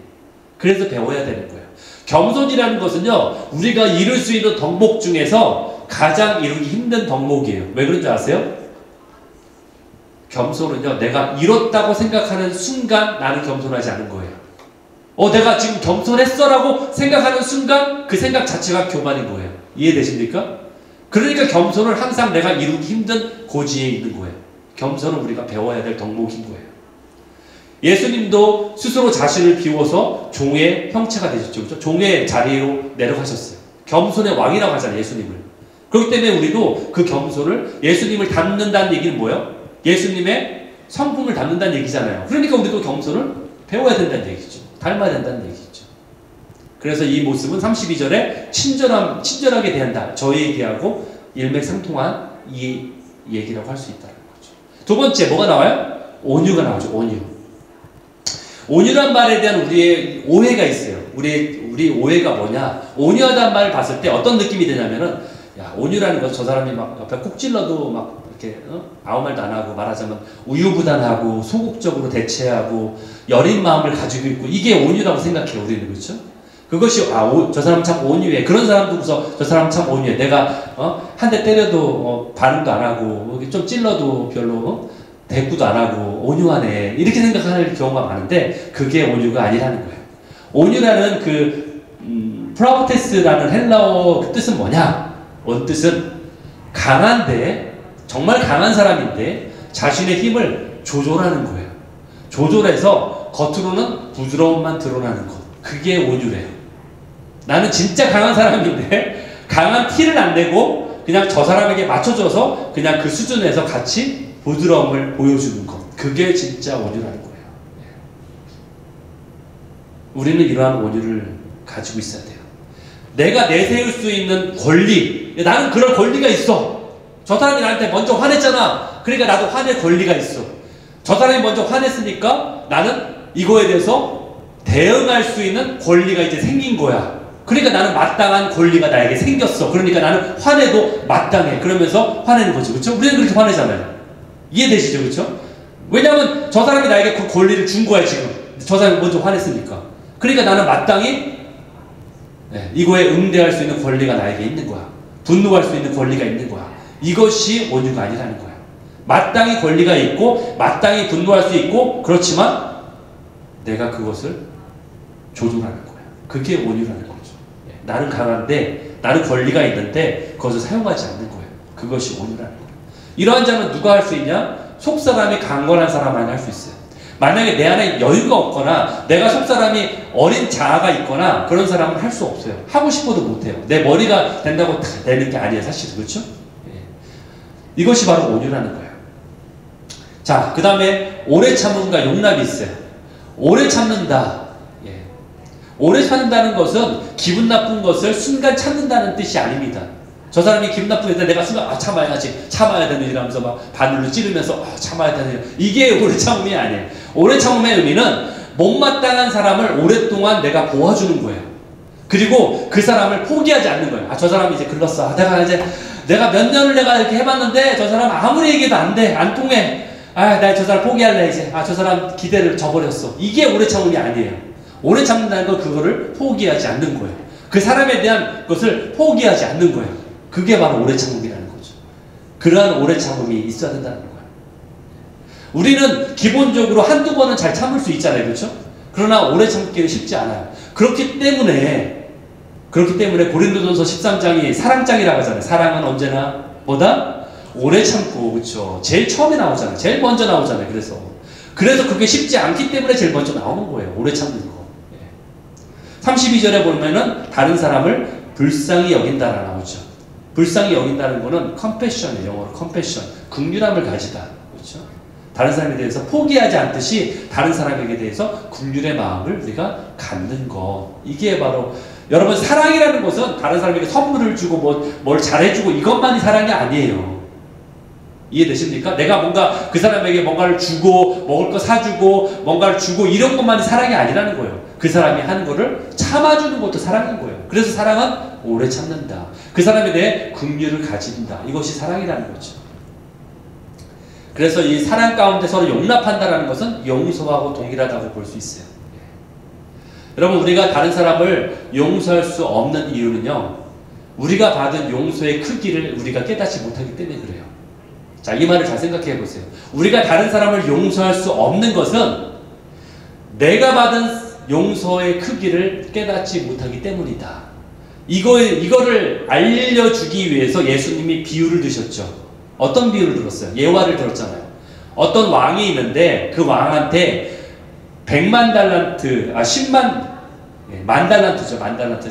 그래서 배워야 되는 거예요. 겸손이라는 것은요, 우리가 이룰 수 있는 덕목 중에서 가장 이루기 힘든 덕목이에요. 왜 그런 줄 아세요? 겸손은요, 내가 이뤘다고 생각하는 순간 나는 겸손하지 않은 거예요. 내가 지금 겸손했어 라고 생각하는 순간 그 생각 자체가 교만인 거예요. 이해되십니까? 그러니까 겸손은 항상 내가 이루기 힘든 고지에 있는 거예요. 겸손은 우리가 배워야 될 덕목인 거예요. 예수님도 스스로 자신을 비워서 종의 형체가 되셨죠. 그렇죠? 종의 자리로 내려가셨어요. 겸손의 왕이라고 하잖아요. 예수님을. 그렇기 때문에 우리도 그 겸손을 예수님을 닮는다는 얘기는 뭐예요? 예수님의 성품을 닮는다는 얘기잖아요. 그러니까 우리도 겸손을 배워야 된다는 얘기죠. 닮아야 된다는 얘기죠. 그래서 이 모습은 32절에 친절하게 대한다. 저희 얘기하고 일맥상통한 이 얘기라고 할 수 있다는 거죠. 두 번째 뭐가 나와요? 온유가 나오죠. 온유. 온유란 말에 대한 우리의 오해가 있어요. 우리 오해가 뭐냐? 온유하다는 말을 봤을 때 어떤 느낌이 드냐면은, 야, 온유라는 것, 저 사람이 막 옆에 콕 찔러도 막 이렇게 아무 말도 안 하고, 말하자면 우유부단하고 소극적으로 대체하고 여린 마음을 가지고 있고, 이게 온유라고 생각해요. 우리는. 그렇죠? 그것이 저 사람 참 온유해. 그런 사람도 웃어. 저 사람 참 온유해. 내가 한 대 때려도 반응도 안 하고 좀 찔러도 별로 대꾸도 안 하고 온유하네. 이렇게 생각하는 경우가 많은데 그게 온유가 아니라는 거예요. 온유라는 프라우테스라는 헬라어 그 뜻은 뭐냐? 원뜻은 강한데, 정말 강한 사람인데 자신의 힘을 조절하는 거예요. 조절해서 겉으로는 부드러움만 드러나는 것. 그게 온유래요. 나는 진짜 강한 사람인데 강한 티를 안 내고 그냥 저 사람에게 맞춰줘서 그냥 그 수준에서 같이 부드러움을 보여주는 것. 그게 진짜 온유라는 거예요. 우리는 이러한 온유를 가지고 있어야 돼요. 내가 내세울 수 있는 권리, 나는 그럴 권리가 있어. 저 사람이 나한테 먼저 화냈잖아. 그러니까 나도 화낼 권리가 있어. 저 사람이 먼저 화냈으니까 나는 이거에 대해서 대응할 수 있는 권리가 이제 생긴 거야. 그러니까 나는 마땅한 권리가 나에게 생겼어. 그러니까 나는 화내도 마땅해. 그러면서 화내는 거지. 그렇죠? 우리는 그렇게 화내잖아요. 이해되시죠? 그렇죠? 왜냐하면 저 사람이 나에게 그 권리를 준 거야 지금. 저 사람이 먼저 화냈으니까. 그러니까 나는 마땅히 이거에 응대할 수 있는 권리가 나에게 있는 거야. 분노할 수 있는 권리가 있는 거야. 이것이 온유가 아니라는 거야. 마땅히 권리가 있고 마땅히 분노할 수 있고 그렇지만 내가 그것을 조종하는 거야. 그게 온유라는 거죠. 나는 강한데 나는 권리가 있는데 그것을 사용하지 않는 거예요. 그것이 온유라는 거예요. 이러한 자는 누가 할 수 있냐? 속사람이 강건한 사람만이 할 수 있어요. 만약에 내 안에 여유가 없거나 내가 속사람이 어린 자아가 있거나 그런 사람은 할 수 없어요. 하고 싶어도 못해요. 내 머리가 된다고 다 되는 게 아니에요. 사실은. 그렇죠? 이것이 바로 온유라는 거예요. 자, 그 다음에 오래 참음과 용납이 있어요. 오래 참는다. 오래 참는다는 것은 기분 나쁜 것을 순간 참는다는 뜻이 아닙니다. 저 사람이 기분 나쁘게 때 내가 순간 참아야 되는 이러면서 막 바늘로 찌르면서 참아야 되는 이게 오래 참음이 아니에요. 오래 참음의 의미는 못마땅한 사람을 오랫동안 내가 보아주는 거예요. 그리고 그 사람을 포기하지 않는 거예요. 저 사람이 이제 글렀어. 내가 몇 년을 내가 이렇게 해봤는데 저 사람 아무리 얘기해도 안 돼. 안 통해. 나 저 사람 포기할래 이제. 저 사람 기대를 저버렸어. 이게 오래 참음이 아니에요. 오래 참는다는 건 그거를 포기하지 않는 거예요. 그 사람에 대한 것을 포기하지 않는 거예요. 그게 바로 오래 참음이라는 거죠. 그러한 오래 참음이 있어야 된다는 거예요. 우리는 기본적으로 한두 번은 잘 참을 수 있잖아요. 그렇죠? 그러나 오래 참기는 쉽지 않아요. 그렇기 때문에 고린도전서 13장이 사랑장이라고 하잖아요. 사랑은 언제나 뭐다? 오래 참고, 그렇죠? 제일 처음에 나오잖아요. 제일 먼저 나오잖아요. 그래서 그게 쉽지 않기 때문에 제일 먼저 나오는 거예요. 오래 참는 거. 32절에 보면은 다른 사람을 불쌍히 여긴다라 나오죠. 불쌍히 여긴다는 거는 컴패션이에요. 영어로 컴패션. 긍휼함을 가지다. 그렇죠? 다른 사람에 대해서 포기하지 않듯이 다른 사람에게 대해서 긍휼의 마음을 우리가 갖는 거. 이게 바로 여러분 사랑이라는 것은 다른 사람에게 선물을 주고 뭘 잘해주고 이것만이 사랑이 아니에요. 이해되십니까? 내가 뭔가 그 사람에게 뭔가를 주고 먹을 거 사주고 뭔가를 주고 이런 것만이 사랑이 아니라는 거예요. 그 사람이 하는 거를 참아주는 것도 사랑인 거예요. 그래서 사랑은 오래 참는다. 그 사람에 대해 긍휼을 가진다. 이것이 사랑이라는 거죠. 그래서 이 사랑 가운데 서로 용납한다는 것은 용서하고 동일하다고 볼 수 있어요. 여러분 우리가 다른 사람을 용서할 수 없는 이유는요. 우리가 받은 용서의 크기를 우리가 깨닫지 못하기 때문에 그래요. 자, 이 말을 잘 생각해 보세요. 우리가 다른 사람을 용서할 수 없는 것은 내가 받은 용서의 크기를 깨닫지 못하기 때문이다. 이거를 알려주기 위해서 예수님이 비유를 드셨죠. 어떤 비유를 들었어요? 예화를 들었잖아요. 어떤 왕이 있는데 그 왕한테 100만 달란트, 10만 달란트죠. 만 달란트.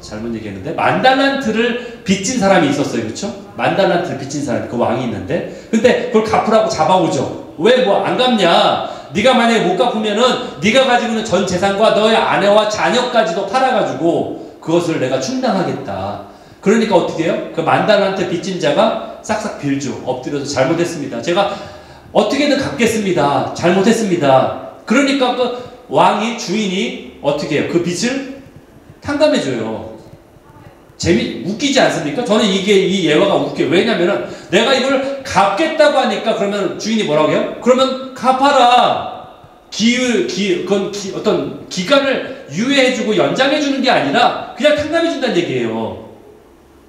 잘못 얘기했는데 만 달란트를 빚진 사람이 있었어요. 그렇죠? 만 달란트를 빚진 사람이 그 왕이 있는데 근데 그걸 갚으라고 잡아오죠. 왜 안 갚냐? 네가 만약에 못 갚으면은 네가 가지고 있는 전 재산과 너의 아내와 자녀까지도 팔아가지고 그것을 내가 충당하겠다. 그러니까 어떻게 해요? 그 만 달란트 빚진 자가 싹싹 빌죠. 엎드려서 잘못했습니다. 제가 어떻게든 갚겠습니다. 잘못했습니다. 그러니까 그 왕이 주인이 어떻게 해요? 그 빚을 탕감해줘요. 웃기지 않습니까? 저는 이 예화가 웃겨요. 왜냐면은 내가 이걸 갚겠다고 하니까 그러면 주인이 뭐라고 해요? 그러면 갚아라. 어떤 기간을 유예해주고 연장해주는 게 아니라 그냥 탕감해준다는 얘기예요.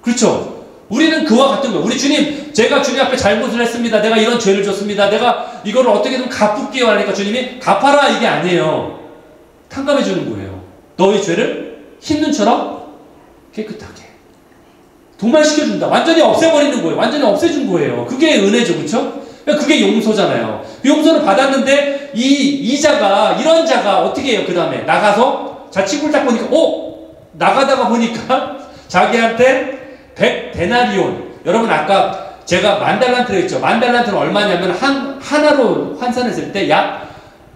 그렇죠? 우리는 그와 같은 거예요. 우리 주님, 제가 주님 앞에 잘못을 했습니다. 내가 이런 죄를 졌습니다. 내가 이거를 어떻게든 갚을게요. 하니까 주님이 갚아라. 이게 아니에요. 탕감해주는 거예요. 너의 죄를 흰눈처럼 깨끗하게 도말시켜준다. 완전히 없애버리는 거예요. 완전히 없애준 거예요. 그게 은혜죠. 그렇죠? 그게 용서잖아요. 그 용서를 받았는데 이런 자가 어떻게 해요? 그 다음에 나가서 자취불 딱 보니까 나가다가 보니까 자기한테 100데나리온. 여러분 아까 제가 만달란트를 했죠. 만달란트는 얼마냐면 하나로 환산했을 때 약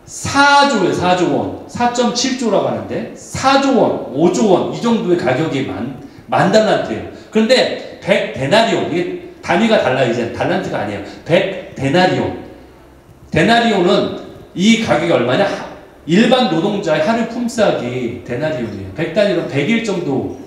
4조예요. 4조 원. 4.7조라고 하는데 4조 원, 5조 원 이 정도의 가격이 만달란트예요. 그런데 100데나리온, 이게 단위가 달라요. 이제 달란트가 아니에요. 100데나리온. 데나리온은 이 가격이 얼마냐? 일반 노동자의 하루 품삯이 데나리온이에요. 100단위로 100일 정도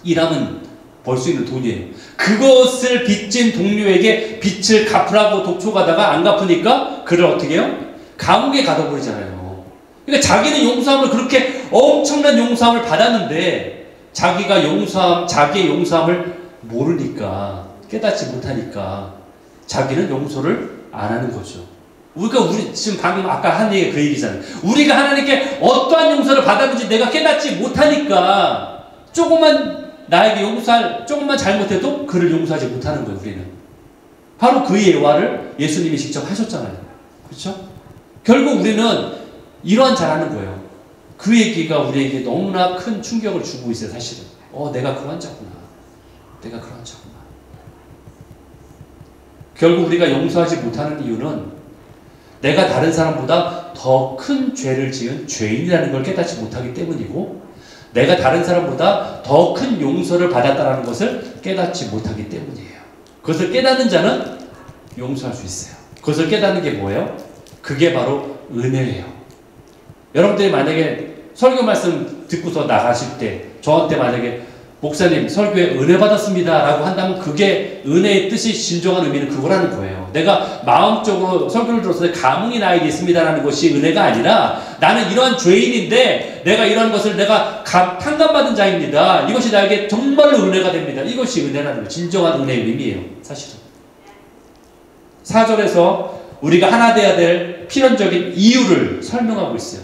일하면 벌 수 있는 돈이에요. 그것을 빚진 동료에게 빚을 갚으라고 독촉하다가 안 갚으니까 그를 어떻게 해요? 감옥에 가둬버리잖아요. 그러니까 자기는 용서함을 그렇게 엄청난 용서함을 받았는데 자기의 용서함을 모르니까, 깨닫지 못하니까 자기는 용서를 안 하는 거죠. 우리 지금 방금 아까 한 얘기가 그 얘기잖아요. 우리가 하나님께 어떠한 용서를 받았는지 내가 깨닫지 못하니까 나에게 조금만 잘못해도 그를 용서하지 못하는 거예요. 우리는 바로 그 예화를 예수님이 직접 하셨잖아요. 그렇죠? 결국 우리는 이러한 잘하는 거예요. 그 얘기가 우리에게 너무나 큰 충격을 주고 있어요. 사실은 내가 그러한 자구나. 결국 우리가 용서하지 못하는 이유는 내가 다른 사람보다 더 큰 죄를 지은 죄인이라는 걸 깨닫지 못하기 때문이고, 내가 다른 사람보다 더 큰 용서를 받았다는 것을 깨닫지 못하기 때문이에요. 그것을 깨닫는 자는 용서할 수 있어요. 그것을 깨닫는 게 뭐예요? 그게 바로 은혜예요. 여러분들이 만약에 설교 말씀 듣고서 나가실 때 저한테 만약에 목사님 설교에 은혜 받았습니다 라고 한다면 그게 은혜의 뜻이 진정한 의미는 그거라는 거예요. 내가 마음적으로 설교를 들었을 때 감흥이 나에게 있습니다 라는 것이 은혜가 아니라, 나는 이러한 죄인인데 내가 이러한 것을 내가 탕감받은 자입니다. 이것이 나에게 정말로 은혜가 됩니다. 이것이 은혜라는 거예요. 진정한 은혜의 의미예요. 사실은 4절에서 우리가 하나 돼야 될 필연적인 이유를 설명하고 있어요.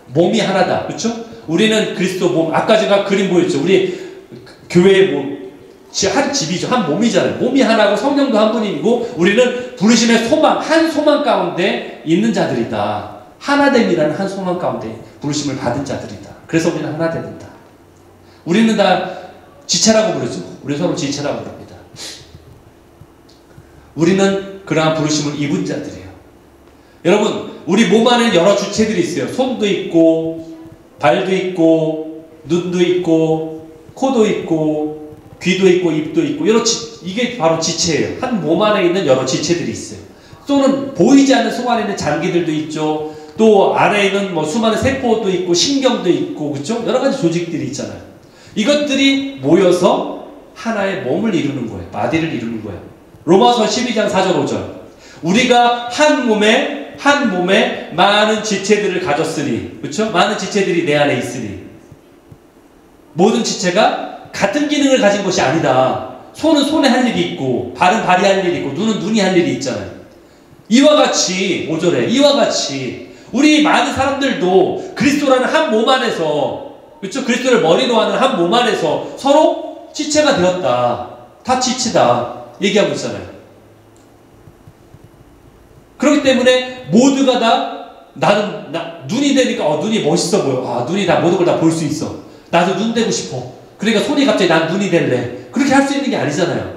몸이 하나다. 그렇죠? 우리는 그리스도 몸. 아까 제가 그림 보였죠. 우리 교회의 몸, 한 집이죠. 한 몸이잖아요. 몸이 하나고 성령도 한 분이고 우리는 부르심의 소망, 한 소망 가운데 있는 자들이다. 하나됨이라는 한 소망 가운데 부르심을 받은 자들이다. 그래서 우리는 하나 된다. 우리는 다 지체라고 부르죠. 우리 서로 지체라고 부릅니다. 우리는 그러한 부르심을 입은 자들이에요. 여러분, 우리 몸 안에 여러 주체들이 있어요. 손도 있고, 발도 있고, 눈도 있고, 코도 있고, 귀도 있고, 입도 있고, 이게 바로 지체예요. 한 몸 안에 있는 여러 지체들이 있어요. 또는 보이지 않는 속 안에 있는 장기들도 있죠. 또 안에 있는 수많은 세포도 있고, 신경도 있고, 그렇죠? 여러 가지 조직들이 있잖아요. 이것들이 모여서 하나의 몸을 이루는 거예요. 바디를 이루는 거예요. 로마서 12장 4절 5절. 우리가 한 몸에 많은 지체들을 가졌으니, 그렇죠? 많은 지체들이 내 안에 있으니. 모든 지체가 같은 기능을 가진 것이 아니다. 손은 손에 할 일이 있고, 발은 발이 할 일이 있고, 눈은 눈이 할 일이 있잖아요. 이와 같이 5절에 이와 같이 우리 많은 사람들도 그리스도라는 한 몸 안에서, 그렇죠? 그리스도를 머리로 하는 한 몸 안에서 서로 지체가 되었다. 다 지체다. 얘기하고 있잖아요. 그렇기 때문에 모두가 다 눈이 되니까 눈이 멋있어 보여. 눈이 다 모든 걸 다 볼 수 있어. 나도 눈 되고 싶어. 그러니까 손이 갑자기 난 눈이 될래. 그렇게 할 수 있는 게 아니잖아요.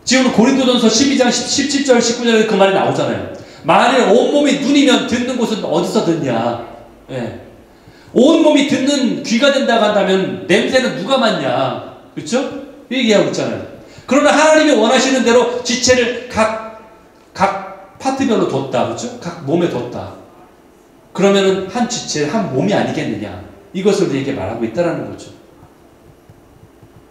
지금 고린도전서 12장 17절 19절에 그 말이 나오잖아요. 만일 온몸이 눈이면 듣는 곳은 어디서 듣냐. 예. 온몸이 듣는 귀가 된다고 한다면 냄새는 누가 맡냐. 그렇죠? 얘기하고 있잖아요. 그러나 하나님이 원하시는 대로 지체를 각 파트별로 뒀다. 그렇죠? 각 몸에 뒀다. 그러면은 한 지체, 한 몸이 아니겠느냐. 이것을 우리에게 말하고 있다는 거죠.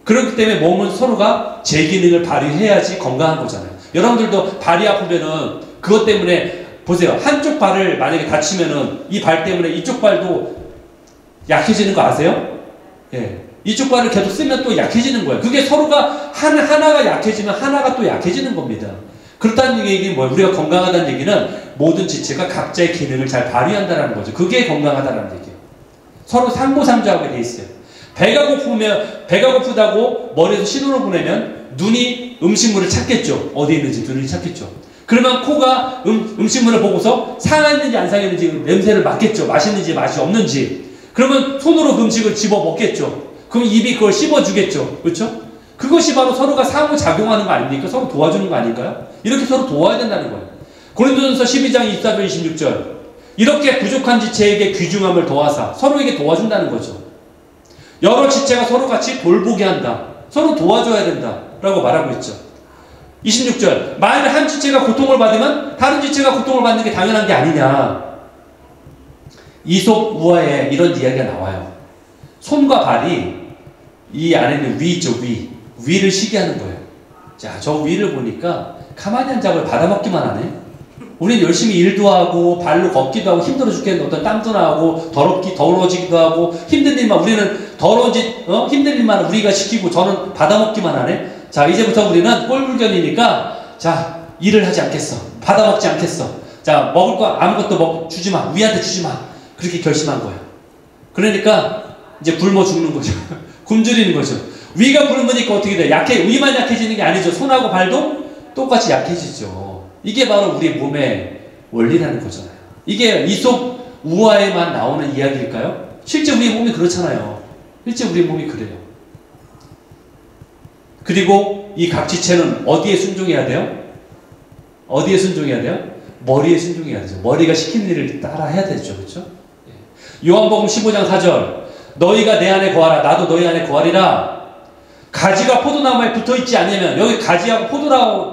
그렇기 때문에 몸은 서로가 제 기능을 발휘해야지 건강한 거잖아요. 여러분들도 발이 아프면은 그것 때문에 보세요. 한쪽 발을 만약에 다치면은 이 발 때문에 이쪽 발도 약해지는 거 아세요? 예. 이쪽 발을 계속 쓰면 또 약해지는 거예요. 그게 서로가 하나가 약해지면 하나가 또 약해지는 겁니다. 그렇다는 얘기는 뭐예요? 우리가 건강하다는 얘기는 모든 지체가 각자의 기능을 잘 발휘한다는 거죠. 그게 건강하다는 얘기예요. 서로 상보상조하게 돼 있어요. 배가 고프다고 머리에서 신호를 보내면 눈이 음식물을 찾겠죠. 어디 있는지 눈이 찾겠죠. 그러면 코가 음식물을 보고서 상했는지 안 상했는지 냄새를 맡겠죠. 맛있는지 맛이 없는지. 그러면 손으로 그 음식을 집어 먹겠죠. 그럼 입이 그걸 씹어주겠죠. 그렇죠? 그것이 바로 서로가 상호작용하는 거 아닙니까? 서로 도와주는 거 아닌가요? 이렇게 서로 도와야 된다는 거예요. 고린도전서 12장 24절 26절 이렇게 부족한 지체에게 귀중함을 더하사 서로에게 도와준다는 거죠. 여러 지체가 서로 같이 돌보게 한다. 서로 도와줘야 된다 라고 말하고 있죠. 26절 만일 한 지체가 고통을 받으면 다른 지체가 고통을 받는 게 당연한 게 아니냐. 이솝 우화에 이런 이야기가 나와요. 손과 발이 이 안에는 위죠. 위를 쉬게 하는 거예요. 자, 저 위를 보니까 가만히 앉아 받아먹기만 하네. 우리는 열심히 일도 하고 발로 걷기도 하고 힘들어 죽겠는데 어떤 땀도 나고 더러워지기도 하고 힘든 일만 우리는 힘든 일만 우리가 시키고 저는 받아먹기만 하네. 자, 이제부터 우리는 꼴불견이니까 자, 일을 하지 않겠어. 받아먹지 않겠어. 자, 먹을 거 아무것도 주지 마. 위한테 주지 마. 그렇게 결심한 거예요. 그러니까 이제 굶어 죽는 거죠. 굶주리는 거죠. 위가 굶으니까 어떻게 돼? 위만 약해지는 게 아니죠. 손하고 발도 똑같이 약해지죠. 이게 바로 우리 몸의 원리라는 거잖아요. 이게 이솝 우화에만 나오는 이야기일까요? 실제 우리 몸이 그렇잖아요. 실제 우리 몸이 그래요. 그리고 이 각 지체는 어디에 순종해야 돼요? 어디에 순종해야 돼요? 머리에 순종해야 되죠. 머리가 시키는 일을 따라 해야 되죠. 그렇죠? 요한복음 15장 4절 너희가 내 안에 거하라 나도 너희 안에 거하리라. 가지가 포도나무에 붙어있지 않으면 여기 가지하고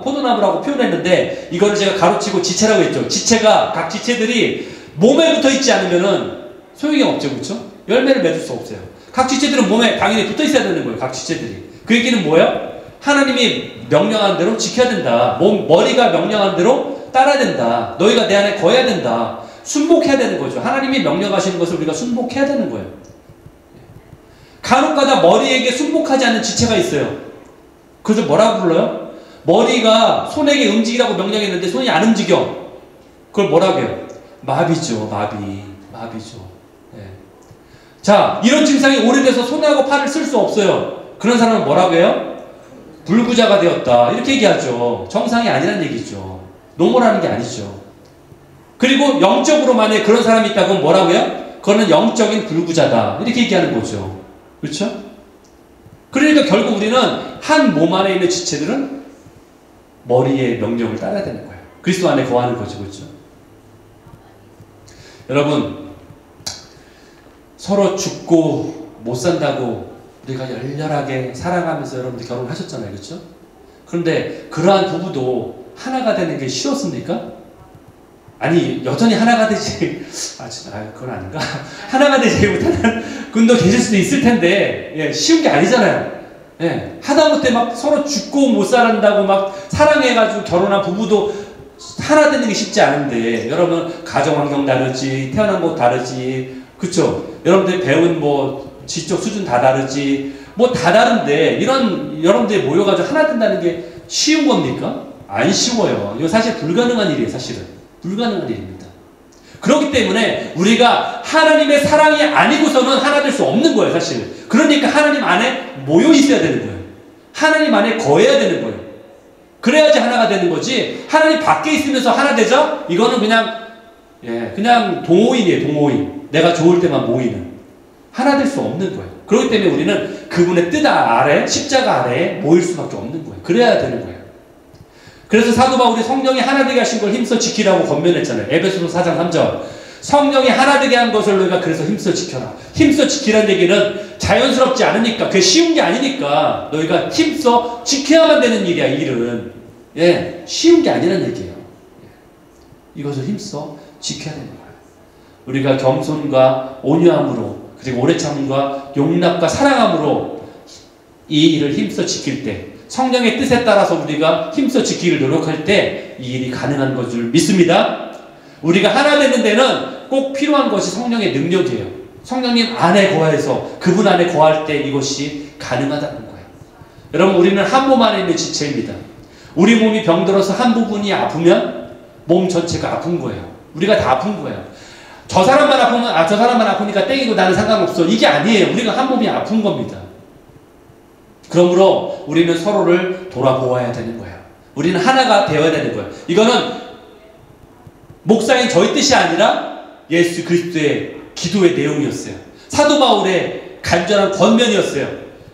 포도나무라고 표현했는데 이거를 제가 가로치고 지체라고 했죠. 각 지체들이 몸에 붙어있지 않으면 소용이 없죠. 그렇죠? 열매를 맺을 수 없어요. 각 지체들은 몸에 당연히 붙어있어야 되는 거예요. 각 지체들이. 그 얘기는 뭐예요? 하나님이 명령한 대로 지켜야 된다. 머리가 명령한 대로 따라야 된다. 너희가 내 안에 거해야 된다. 순복해야 되는 거죠. 하나님이 명령하시는 것을 우리가 순복해야 되는 거예요. 간혹가다 머리에게 순복하지 않는 지체가 있어요. 그래서 뭐라고 불러요? 머리가 손에게 움직이라고 명령했는데 손이 안 움직여. 그걸 뭐라고 해요? 마비죠. 마비죠. 네. 자, 이런 증상이 오래돼서 손하고 팔을 쓸 수 없어요. 그런 사람은 뭐라고 해요? 불구자가 되었다. 이렇게 얘기하죠. 정상이 아니란 얘기죠. 노멀하는 게 아니죠. 그리고 영적으로 만약에 그런 사람이 있다고 하면 뭐라고 해요? 그거는 영적인 불구자다. 이렇게 얘기하는 거죠. 그렇죠? 그러니까 결국 우리는 한 몸 안에 있는 지체들은 머리의 명령을 따라야 되는 거예요. 그리스도 안에 거하는 거죠. 그렇죠? 여러분, 서로 죽고 못 산다고 우리가 열렬하게 사랑하면서 여러분들 결혼하셨잖아요. 그렇죠? 그런데 그러한 부부도 하나가 되는 게 쉬웠습니까? 아니, 여전히 하나가 되지. 그건 아닌가? 하나가 되지 못하는 분도 계실 수도 있을 텐데, 예, 쉬운 게 아니잖아요. 예, 하다못해 막 서로 죽고 못 살한다고 막 사랑해가지고 결혼한 부부도 하나 되는 게 쉽지 않은데, 여러분, 가정환경 다르지, 태어난 곳 다르지, 그쵸? 여러분들 배운 지적 수준 다 다르지, 다 다른데, 여러분들이 모여가지고 하나 된다는 게 쉬운 겁니까? 안 쉬워요. 이거 사실 불가능한 일이에요, 사실은. 불가능한 일입니다. 그렇기 때문에 우리가 하나님의 사랑이 아니고서는 하나 될 수 없는 거예요, 사실. 그러니까 하나님 안에 모여 있어야 되는 거예요. 하나님 안에 거해야 되는 거예요. 그래야지 하나가 되는 거지. 하나님 밖에 있으면서 하나 되자? 이거는 그냥 동호인이에요, 동호인. 내가 좋을 때만 모이는. 하나 될 수 없는 거예요. 그렇기 때문에 우리는 그분의 뜻 아래, 십자가 아래에 모일 수밖에 없는 거예요. 그래야 되는 거예요. 그래서 사도 바울이 성령이 하나 되게 하신 걸 힘써 지키라고 권면했잖아요. 에베소서 4장 3절. 성령이 하나 되게 한 것을 너희가 그래서 힘써 지켜라. 힘써 지키라는 얘기는 자연스럽지 않으니까, 그게 쉬운 게 아니니까 너희가 힘써 지켜야만 되는 일이야, 이 일은. 예, 쉬운 게 아니라는 얘기예요. 이것을 힘써 지켜야 되는 거예요. 우리가 겸손과 온유함으로, 그리고 오래 참음과 용납과 사랑함으로 이 일을 힘써 지킬 때, 성령의 뜻에 따라서 우리가 힘써 지키기를 노력할 때 이 일이 가능한 것을 믿습니다. 우리가 하나 되는 데는 꼭 필요한 것이 성령의 능력이에요. 성령님 안에 거해서 그분 안에 거할 때 이것이 가능하다는 거예요. 여러분, 우리는 한 몸 안에 있는 지체입니다. 우리 몸이 병들어서 한 부분이 아프면 몸 전체가 아픈 거예요. 우리가 다 아픈 거예요. 저 사람만 아프면 저 사람만 아프니까 땡이고 나는 상관없어. 이게 아니에요. 우리가 한 몸이 아픈 겁니다. 그러므로 우리는 서로를 돌아보아야 되는 거예요. 우리는 하나가 되어야 되는 거예요. 이거는 목사인 저희 뜻이 아니라 예수 그리스도의 기도의 내용이었어요. 사도 바울의 간절한 권면이었어요.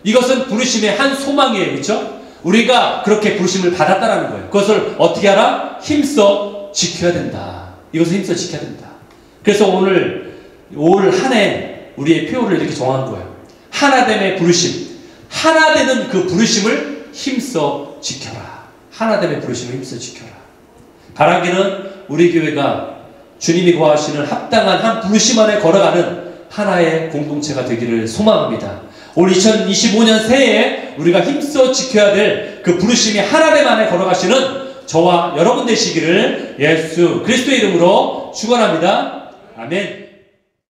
이것은 부르심의 한 소망이에요. 그렇죠? 우리가 그렇게 부르심을 받았다라는 거예요. 그것을 어떻게 하라? 힘써 지켜야 된다. 이것을 힘써 지켜야 된다. 그래서 오늘 올 한 해 우리의 표어를 이렇게 정한 거예요. 하나됨의 부르심. 하나되는 그 부르심을 힘써 지켜라. 하나됨의 부르심을 힘써 지켜라. 바라기는 우리 교회가 주님이 구하시는 합당한 한 부르심 안에 걸어가는 하나의 공동체가 되기를 소망합니다. 올 2025년 새해에 우리가 힘써 지켜야 될 그 부르심이 하나됨 안에 걸어가시는 저와 여러분 되시기를 예수 그리스도의 이름으로 축원합니다. 아멘.